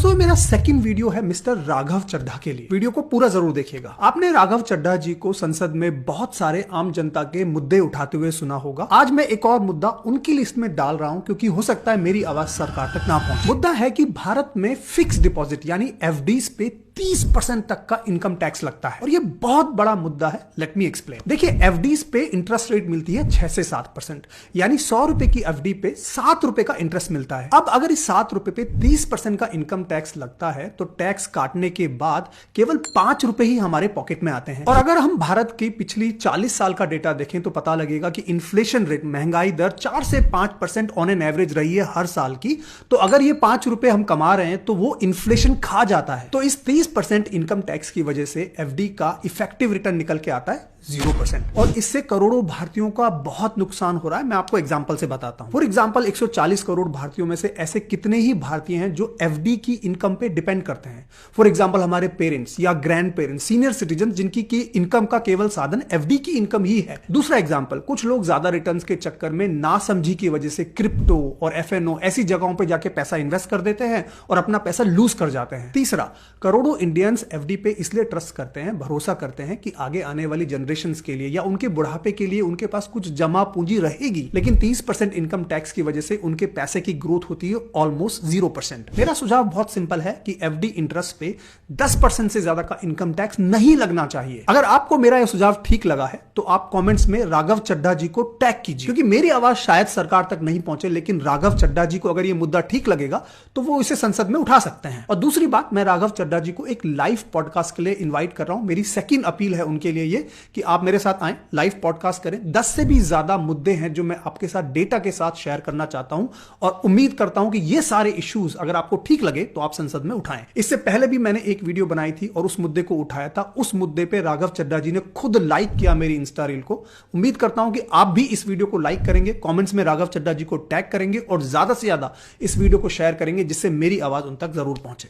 दोस्तों मेरा second video है मिस्टर राघव चड्ढा के लिए। वीडियो को पूरा जरूर देखिएगा। आपने राघव चड्ढा जी को संसद में बहुत सारे आम जनता के मुद्दे उठाते हुए सुना होगा। आज मैं एक और मुद्दा उनकी लिस्ट में डाल रहा हूं क्योंकि हो सकता है मेरी आवाज सरकार तक ना पहुंचे। मुद्दा है कि भारत में फिक्स डिपॉजिट यानी एफडीज पे 30% तक का इनकम टैक्स लगता है और ये बहुत बड़ा मुद्दा है। Let me explain. देखिए, एफडीज पे इंटरेस्ट रेट मिलती है 6 से 7%, यानी 100 रुपए की एफडी पे 7 रुपए का इंटरेस्ट मिलता है। अब अगर इस 7 रुपए पे 30% का इनकम टैक्स लगता है तो टैक्स काटने के बाद केवल 5 रुपए ही हमारे पॉकेट में आते हैं। और अगर हम भारत की पिछली 40 साल का डेटा देखें तो पता लगेगा कि इन्फ्लेशन रेट, महंगाई दर 4 से 5% ऑन एन एवरेज रही है हर साल की। तो अगर ये 5 रुपए हम कमा रहे हैं तो वो इन्फ्लेशन खा जाता है। तो इस 30% इनकम टैक्स की वजह से एफडी का इफेक्टिव रिटर्न निकल के आता है 0% और इससे करोड़ों भारतीयों का बहुत नुकसान हो रहा है। मैं आपको एग्जांपल से बताता हूं। फॉर एग्जांपल 140 करोड़ भारतीयों में से ऐसे कितने ही भारतीय हैं जो एफडी की इनकम पे डिपेंड करते हैं। फॉर एग्जांपल हमारे पेरेंट्स या ग्रैंड पेरेंट्स, सीनियर सिटीजन जिनकी की इनकम का केवल साधन एफडी की इनकम ही है। दूसरा एग्जांपल, कुछ लोग ज्यादा रिटर्न के चक्कर में नासमझी की वजह से क्रिप्टो और एफएनओ ऐसी जगहों पर जाके पैसा इन्वेस्ट कर देते हैं और अपना पैसा लूज कर जाते हैं। तीसरा, करोड़ों इंडियंस एफडी पे इसलिए ट्रस्ट करते हैं, भरोसा करते हैं कि आगे आने वाली जनरेशन के लिए या उनके बुढ़ापे के लिए उनके पास कुछ जमा पूंजी रहेगी। लेकिन 30% इनकम टैक्स की वजह से उनके पैसे की ग्रोथ होती है ऑलमोस्ट 0%। मेरा सुझाव बहुत सिंपल है कि एफडी इंटरेस्ट पे 10% से ज्यादा का इनकम टैक्स नहीं लगना चाहिए। अगर आपको मेरा यह सुझाव ठीक लगा है तो आप कमेंट्स में राघव चड्ढा जी को टैग कीजिए, क्योंकि मेरी आवाज शायद सरकार तक नहीं पहुंचे, लेकिन राघव चड्ढा जी को अगर यह मुद्दा ठीक लगेगा तो वो इसे संसद में उठा सकते हैं। और दूसरी बात, मैं राघव चड्ढा जी को एक लाइव पॉडकास्ट के लिए इन्वाइट कर रहा हूं। मेरी सेकंड अपील है उनके लिए ये कि आप मेरे साथ आए, लाइव पॉडकास्ट करें। 10 से भी ज्यादा मुद्दे हैं जो मैं आपके साथ डेटा के साथ शेयर करना चाहता हूं और उम्मीद करता हूं कि ये सारे इश्यूज अगर आपको ठीक लगे तो आप संसद में उठाएं। इससे पहले भी मैंने एक वीडियो बनाई थी और उस मुद्दे को उठाया था। उस मुद्दे पे राघव चड्ढा जी ने खुद लाइक किया मेरी इंस्टा रील को। उम्मीद करता हूं कि आप भी इस वीडियो को लाइक करेंगे, कमेंट्स में राघव चड्ढा जी को टैग करेंगे और ज्यादा से ज्यादा इस वीडियो को शेयर करेंगे जिससे मेरी आवाज उन तक जरूर पहुंचे।